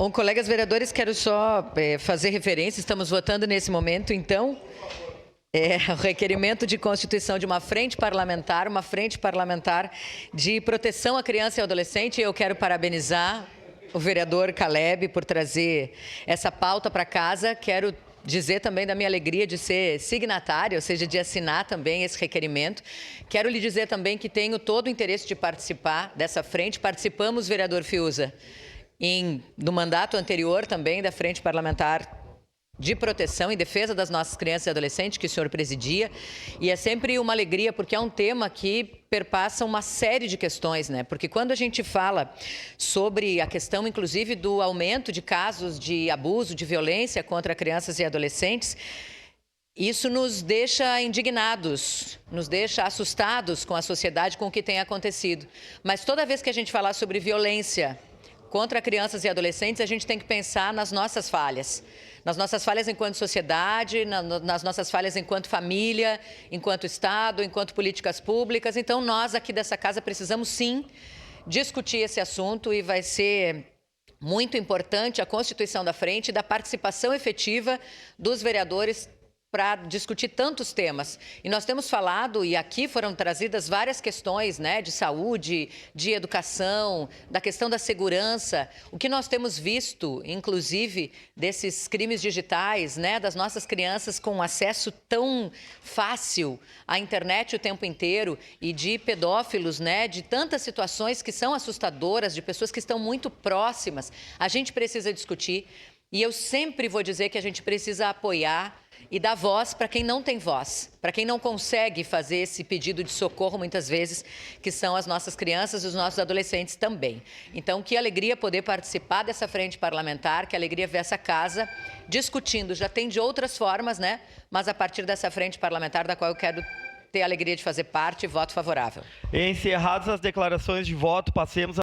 Bom, colegas vereadores, quero só fazer referência, estamos votando nesse momento, então, o requerimento de constituição de uma frente parlamentar de proteção à criança e ao adolescente. Eu quero parabenizar o vereador Caleb por trazer essa pauta para casa. Quero dizer também da minha alegria de ser signatária, ou seja, de assinar também esse requerimento. Quero lhe dizer também que tenho todo o interesse de participar dessa frente. Participamos, vereador Fiuza, no mandato anterior também da Frente Parlamentar de Proteção em Defesa das nossas crianças e adolescentes, que o senhor presidia, e é sempre uma alegria, porque é um tema que perpassa uma série de questões, né? Porque quando a gente fala sobre a questão, inclusive, do aumento de casos de abuso, de violência contra crianças e adolescentes, isso nos deixa indignados, nos deixa assustados com a sociedade, com o que tem acontecido. Mas toda vez que a gente falar sobre violência contra crianças e adolescentes, a gente tem que pensar nas nossas falhas enquanto sociedade, nas nossas falhas enquanto família, enquanto Estado, enquanto políticas públicas. Então, nós aqui dessa casa precisamos sim discutir esse assunto, e vai ser muito importante a constituição da frente e da participação efetiva dos vereadores para discutir tantos temas. E nós temos falado, e aqui foram trazidas várias questões, né, de saúde, de educação, da questão da segurança. O que nós temos visto, inclusive, desses crimes digitais, né, das nossas crianças com acesso tão fácil à internet o tempo inteiro, e de pedófilos, né, de tantas situações que são assustadoras, de pessoas que estão muito próximas. A gente precisa discutir, e eu sempre vou dizer que a gente precisa apoiar e dar voz para quem não tem voz, para quem não consegue fazer esse pedido de socorro muitas vezes, que são as nossas crianças e os nossos adolescentes também. Então, que alegria poder participar dessa frente parlamentar, que alegria ver essa casa discutindo. Já tem de outras formas, né? Mas a partir dessa frente parlamentar, da qual eu quero ter a alegria de fazer parte, voto favorável. Encerradas as declarações de voto, passemos a